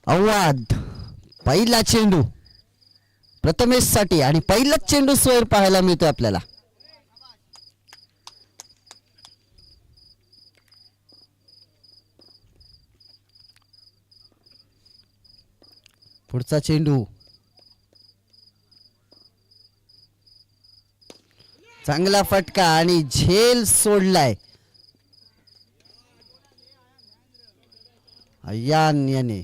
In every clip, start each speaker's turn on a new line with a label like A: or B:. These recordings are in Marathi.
A: अवाद पहिला चेंडू प्रथमेश साठी आणि पहिलाच चेंडू स्वर पाहायला मिळतोय आपल्याला. पुढचा चेंडू चांगला फटका आणि झेल सोडलाय अय्यान याने.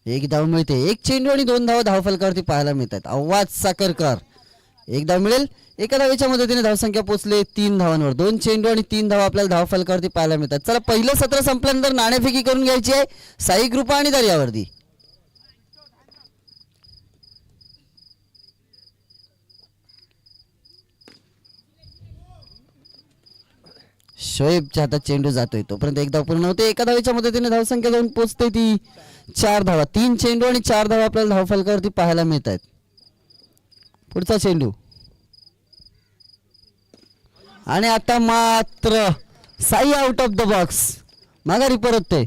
A: एक धाव मिळते. एक चेंडू आणि 2 धावा धावफलकावरती पाहायला मिळतात. आवाज साखरकर एक धाव मिळेल. एका धावेच्या मदतीने धावसंख्या पोहोचले 3 धावांवर. 2 चेंडू आणि 3 धावा आपल्याला धावफलकावरती पाहायला मिळतात. चला पहिलं सत्र संपल्यानंतर नाणेफेकी करून घ्यायची आहे साई ग्रुप आणि दर्यावर्दी. शोएबच्या हातात चेंडू जातोय तोपर्यंत एक धाव पूर्ण होते. एका धावेच्या मदतीने धावसंख्या जाऊन पोहोचते ती 4 धावा. 3 चेंडू आणि 4 धावा आपल्याला धावफलकावरती पाहायला मिळत आहेत. पुढचा चेंडू आणि आता मात्र Sai out of the box माघारी परतते.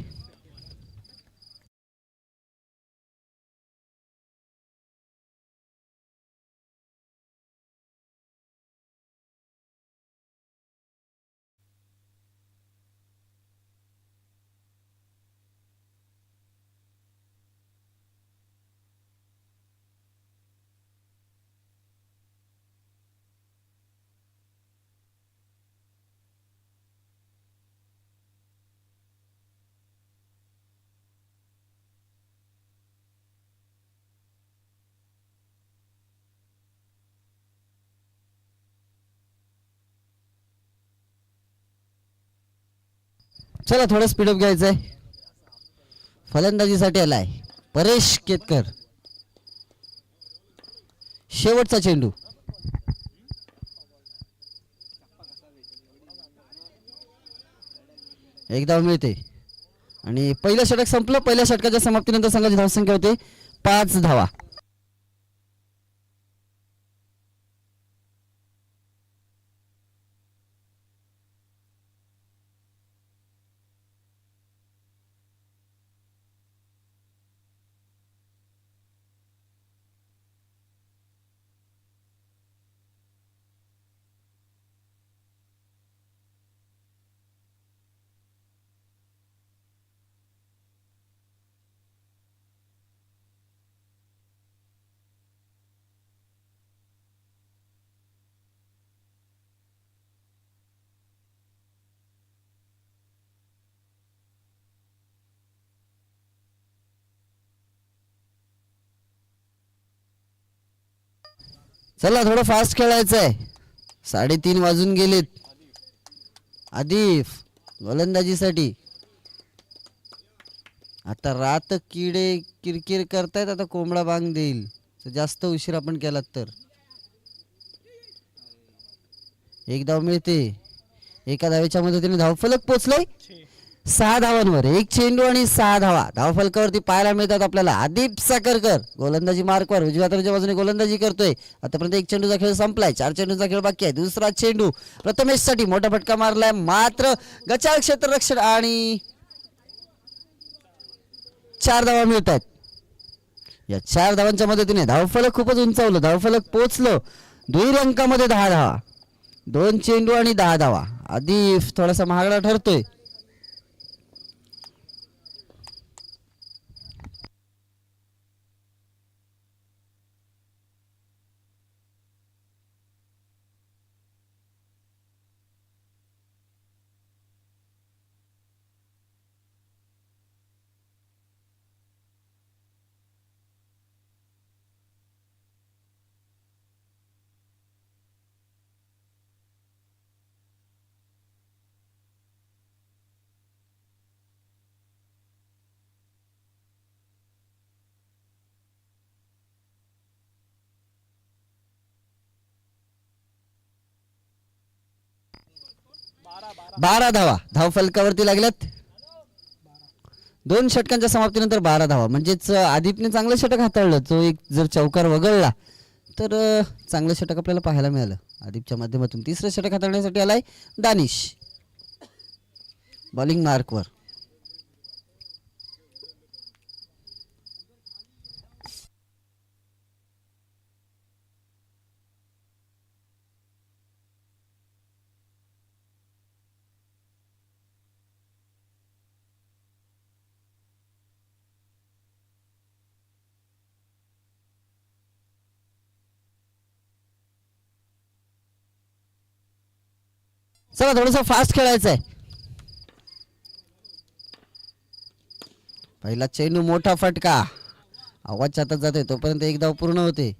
A: चला थोडं स्पीडअप घ्यायचंय. फलंदाजीसाठी आलाय परेश केतकर. शेवटचा चेंडू एक धाव मिळते आणि पहिलं षटक संपलं. पहिल्या षटकाच्या समाप्तीनंतर संघाची धावसंख्या होते 5 धावा. चला थोडं फास्ट खेळायचंय. 3:30 वाजून गेलेत. आदिफ गोलंदाजीसाठी. आता रात किडे किरकिर करतायत. आता कोंबडा बांग देईल जास्त उशीर आपण केलात तर. एक धाव मिळते. एका धावेच्या मदतीने धावफलक पोचलंय 6 धावांवर. एक चेंडू आणि 6 धावा धावफलकावरती पाहायला मिळतात आपल्याला. आदिप साखरकर गोलंदाजी मार्कवर उजव्या हाताच्या बाजूने गोलंदाजी करतोय. आतापर्यंत एक चेंडूचा खेळ संपलाय. 4 चेंडूचा खेळ बाकी आहे. दुसरा चेंडू प्रथमेश साठी मोठा फटका मारलाय मात्र गचाळ क्षेत्ररक्षण आणि 4 धावा मिळत आहेत. या 4 धावांच्या मदतीने धावफलक खूपच उंचावलं. धावफलक पोचलं दुहेरी अंकामध्ये 10 धावा. 2 चेंडू आणि 10 धावा. आदिफ थोडासा महागडा ठरतोय. बारा धावा धावफलकावरती लागल्यात. 2 षटकांच्या समाप्तीनंतर 12 धावा. म्हणजेच आदिपने चांगलं षटक हाताळलं. तो एक जर चौकार वगळला तर चांगलं षटक आपल्याला पाहायला मिळालं आदिपच्या माध्यमातून. तिसरं षटक हाताळण्यासाठी आलाय दानिश बॉलिंग मार्कवर. चला थोडस फास्ट खेळायचं आहे. पहिला चेंडू मोठा फटका आवाज छातात जाते तोपर्यंत एक धाव पूर्ण होते.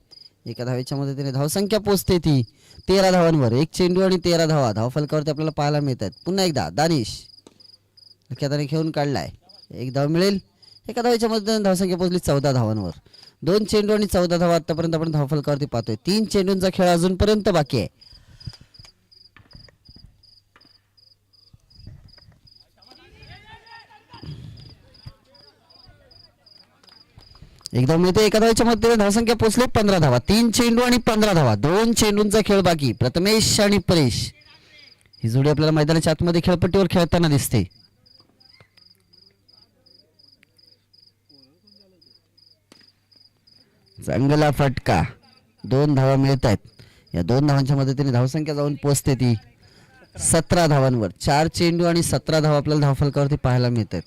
A: एका धावेच्या मदतीने धावसंख्या पोचते ती 13 धावांवर. एक चेंडू आणि 13 धावा धावफलकावरती आपल्याला पाहायला मिळतात. पुन्हा एकदा दानिश लक्ष्याने खेळून काढलाय. एक धाव मिळेल. एका धावेच्या मदतीने धावसंख्या पोचली 14 धावांवर. 2 चेंडू आणि 14 धावा आतापर्यंत आपण धावफलकावरती पाहतोय. 3 चेंडूंचा खेळ अजूनपर्यंत बाकी आहे. एकदा मिळते. एका धावेच्या मदतीने धावसंख्या पोहोचली 15 धावा. 3 चेंडू आणि 15 धावा. 2 चेंडूंचा खेळ बाकी. प्रथमेश आणि परेश ही जोडी आपल्याला मैदानाच्या आतमध्ये खेळपट्टीवर खेळताना दिसते. चांगला फटका. 2 धावा मिळत आहेत. या 2 धावांच्या मदतीने धावसंख्या जाऊन पोहोचते ती 17 धावांवर. 4 चेंडू आणि 17 धावा आपल्याला धावफलकावरती पाहायला मिळतात.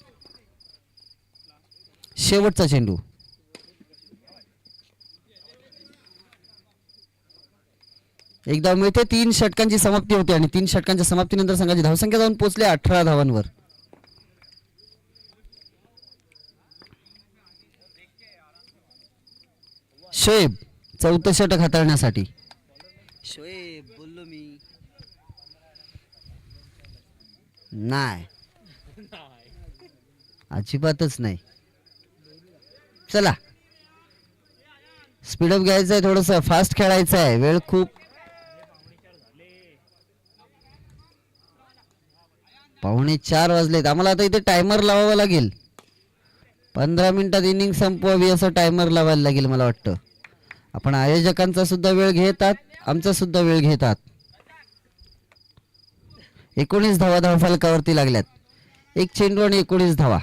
A: शेवटचा चेंडू. एकदा मिळते. 3 षटकांची समाप्ती होते आणि 3 षटकांच्या समाप्तीनंतर संघाची धावसंख्या जाऊन पोहोचली 18 धावांवर. शोएब चौथं षटक हाताळण्यासाठी. शोएब बोललो मी नाही, अजिबातच नाही. चला स्पीडअप घ्यायचं आहे. थोडस फास्ट खेळायचं आहे. वेळ खूप. पावणे 4 वाजलेत. आम्हाला आता इथे टायमर लावावा लागेल. 15 मिनिटात इनिंग संपवावी असं टायमर लावायला लागेल मला वाटतं. आपण आयोजकांचा सुद्धा वेळ घेतात, आमचा सुद्धा वेळ घेतात. 19 धावा धावफलकावरती लागल्यात. एक चेंडू आणि 19 धावा.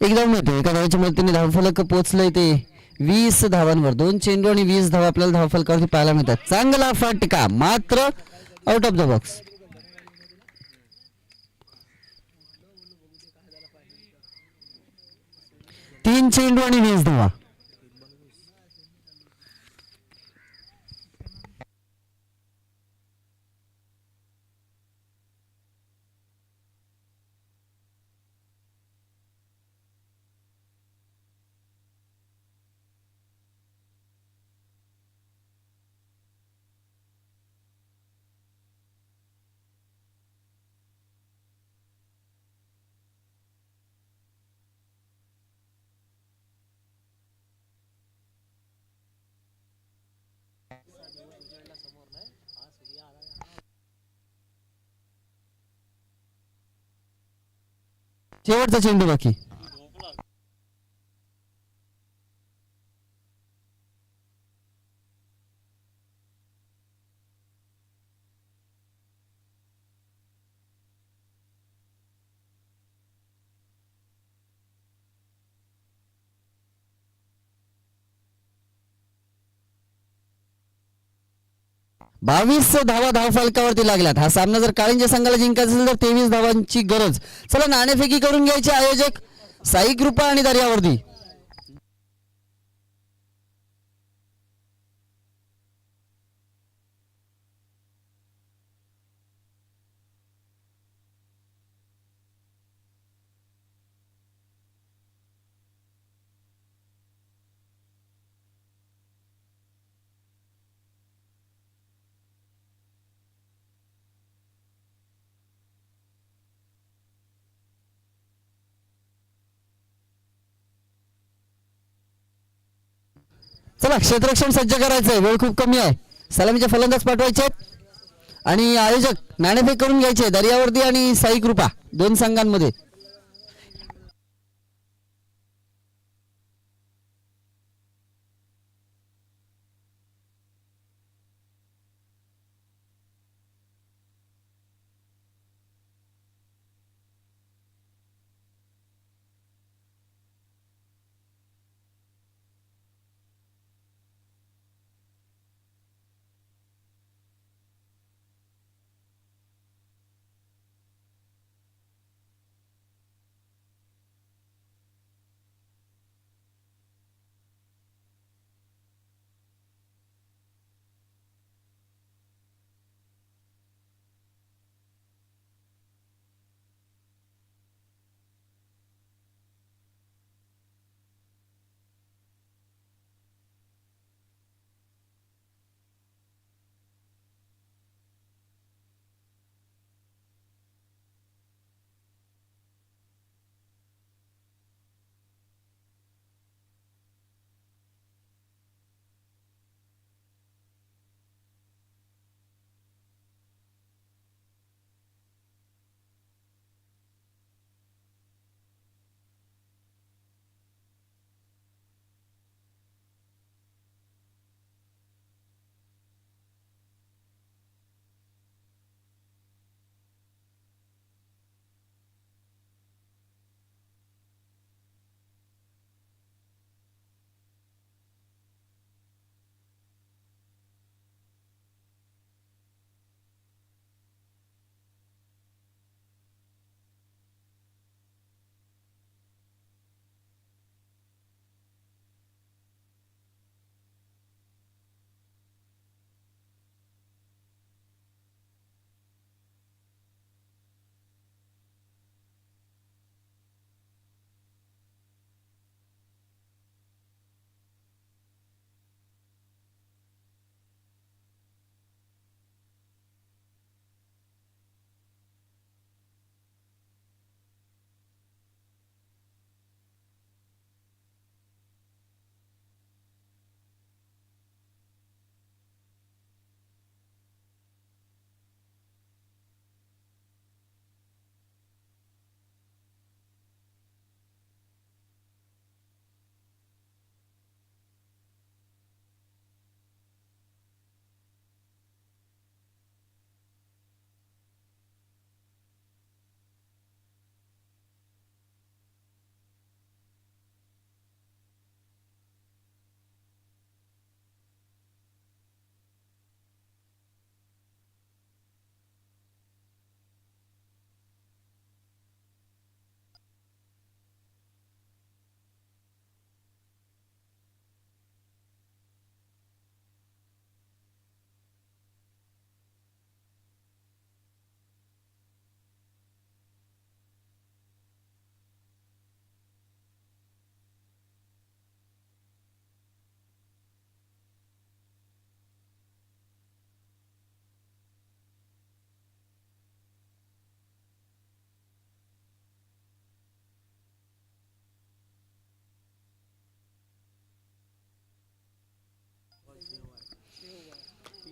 A: एकदम मिळते. एका धावाच्या मदतीने धावफलक पोहोचलंय ते 20 धावांवर. 2 चेंडू आणि 20 धावा आपल्याला धावफलकावरती पाहायला मिळतात. चांगला फटका मात्र आउट ऑफ द बॉक्स. 3 चेंडू आणि 20 धावा. शेवटचा चेंडू बाकी. बावीस धावा धावफलकावरती लागल्यात. हा सामना जर काळिंजे संघाला जिंकायचा असेल तर 23 धावांची गरज. चला नाणेफेकी करून घ्यायचे आयोजक साई कृपा आणि दर्यावर्दी. चला क्षेत्ररक्षण सज्ज करायचंय, वेळ खूप कमी आहे. सलामीचे फलंदाज पाठवायचे आणि आयोजक नाणेफेक करून घ्यायचे. दर्यावर्दी आणि साई कृपा दोन संघांमध्ये.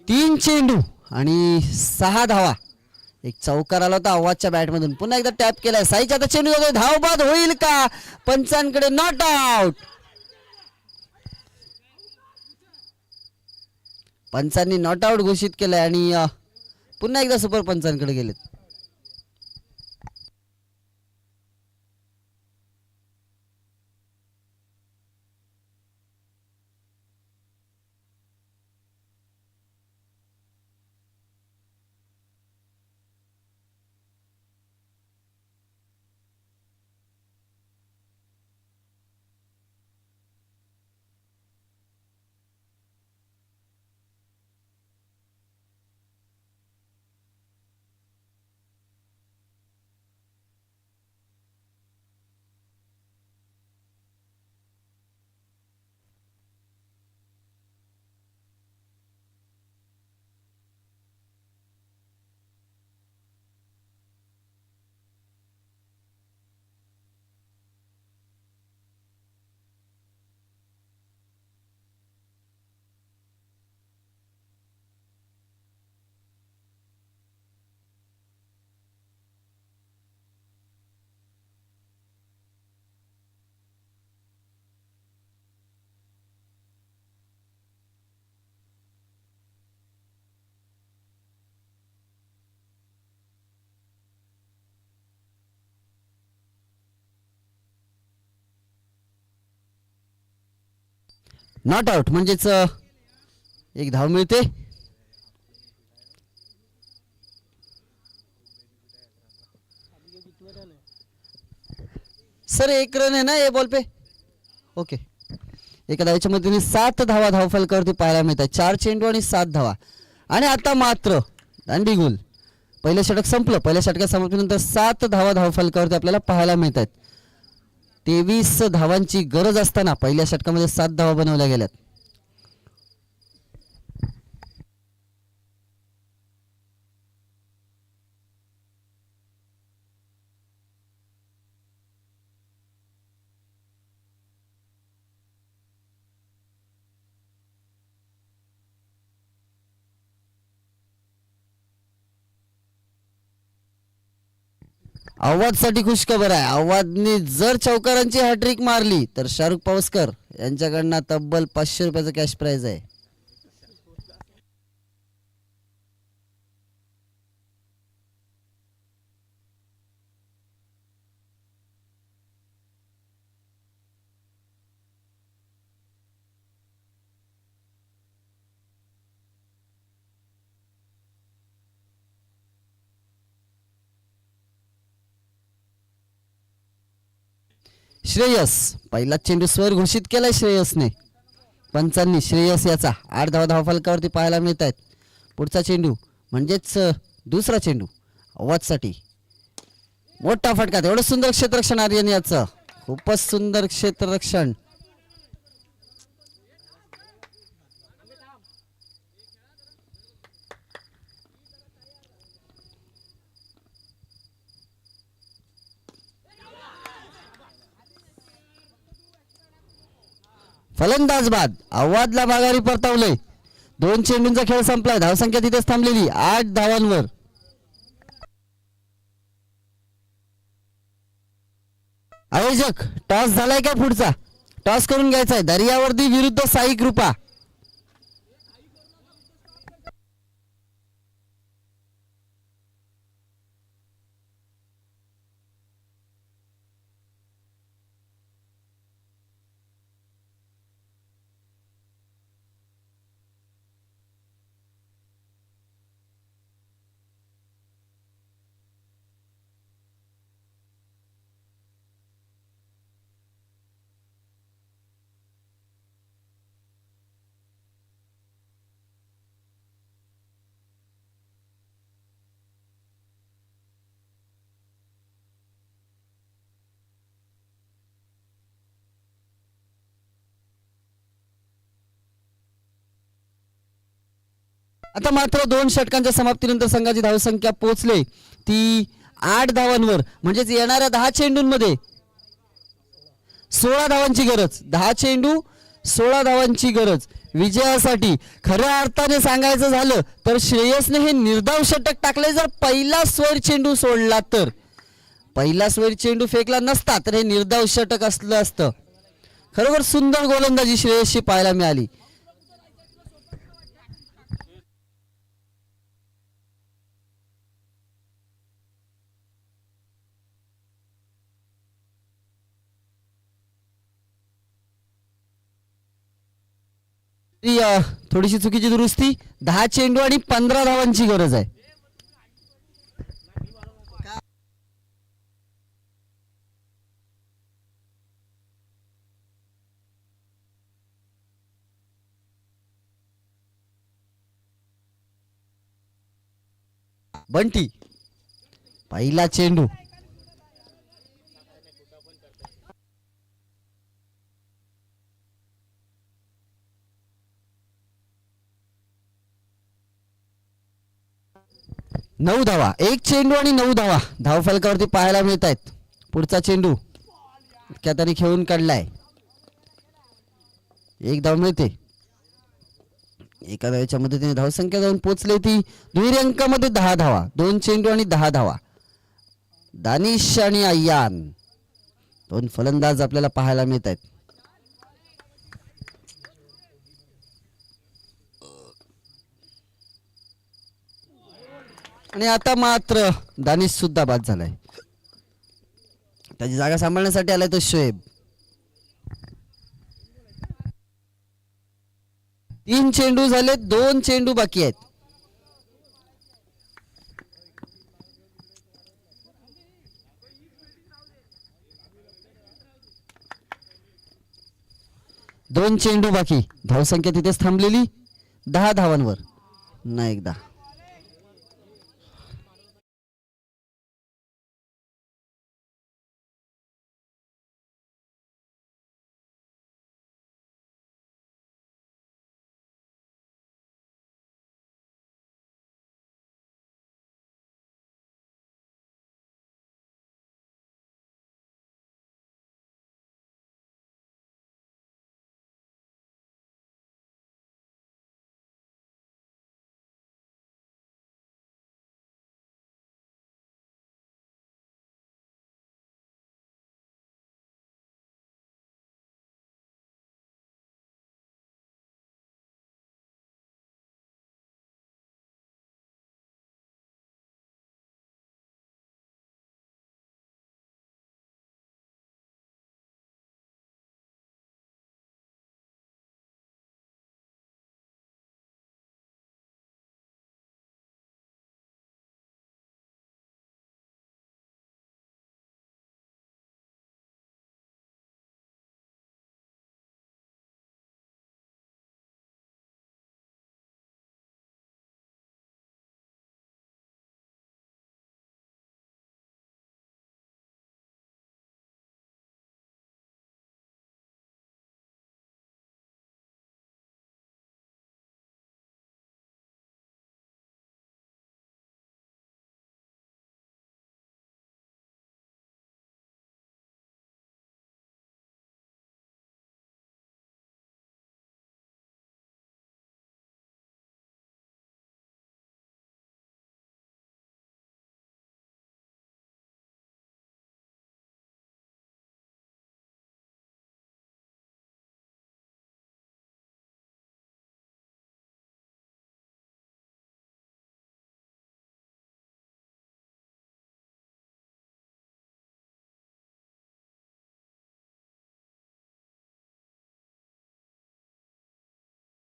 A: तीन चेंडू आणि 6 धावा. एक चौकार आला होता आवाजच्या बॅटमधून. पुन्हा एकदा टॅप केलाय साईच्या. आता चेंडू जातोय, धावबाद होईल का? पंचांकडे नॉट आउट. पंचांनी नॉट आउट घोषित केलंय आणि पुन्हा एकदा सुपर पंचांकडे गेलेत. नॉट आउट म्हणजेच एक धाव मिळते. सर एक रन आहे ना ये बॉल पे. ओके. एका धावेच्या मदतीने 7 धावा धावफलकावरती पाहायला मिळतात. 4 चेंडू आणि 7 धावा. आणि आता मात्र दांडी गुल. पहिलं षटक संपलं. पहिल्या षटकात समाप्तीनंतर 7 धावा धावफलकावरती आपल्याला पाहायला मिळतात. 23 धावांची गरज असताना पहिल्या षटकामध्ये 7 धावा बनवल्या गेल्यात. आव्हादसाठी खुशखबर आहे. आव्हादने जर चौकारांची हॅट्रिक मारली तर शाहरुख पावसकर यांच्याकडनं तब्बल 500 रुपयाचं कॅश प्राइज आहे. श्रेयस पहिला चेंडू स्वर घोषित केलाय श्रेयसने. पंचांनी श्रेयस याचा 8 धावा धावफलकावरती पाहायला मिळत आहेत. पुढचा चेंडू म्हणजेच दुसरा चेंडू आव्हादसाठी. मोठा फटका. एवढं सुंदर क्षेत्ररक्षण आर्यन याचं. खूपच सुंदर क्षेत्ररक्षण. फलंदाज बाद. आव्हादला माघारी परतवले. 2 चेंडूंचा खेळ संपलाय. धावसंख्या तिथेच थांबलेली 8 धावांवर. आयोजक टॉस झालाय का? पुढचा टॉस करून घ्यायचा आहे. दर्यावर्दी विरुद्ध साई कृपा. आता मात्र 2 षटकांच्या समाप्तीनंतर संघाची धावसंख्या पोहोचले ती 8 धावांवर. म्हणजेच येणाऱ्या 10 चेंडूंमध्ये 16 धावांची गरज. 10 चेंडू 16 धावांची गरज विजयासाठी. खऱ्या अर्थाने सांगायचं झालं तर श्रेयसने हे निर्धाव षटक टाकले. जर पहिला स्वर चेंडू सोडला तर, पहिला स्वर चेंडू फेकला नसता तर हे निर्धाव षटक असलं असतं. खरोखर सुंदर गोलंदाजी श्रेयसची पाहायला मिळाली. थोडीशी चुकीची दुरुस्ती. 10 चेंडू आणि 15 धावांची गरज आहे. बंटी पहिला चेंडू. नऊ धावा. 1 चेंडू आणि 9 धावा धावफलकावरती पाहायला मिळत आहेत. पुढचा चेंडू त्याने खेळून काढलाय. 1 धाव मिळते. एका धावेच्या मदतीने धावसंख्या जाऊन पोहोचली ती दुहेरी अंकामध्ये 10 धावा. 2 चेंडू आणि 10 धावा. दानिश आणि अय्यान 2 फलंदाज आपल्याला पाहायला मिळत आहेत. आणि आता मात्र दानिश सुद्धा बाद झालाय. त्याची जागा सांभाळण्यासाठी आलाय तो शोएब. 3 चेंडू झाले, 2 चेंडू बाकी आहेत. दोन चेंडू बाकी. धावसंख्या तिथेच थांबलेली 10 धावांवर. पुन्हा एकदा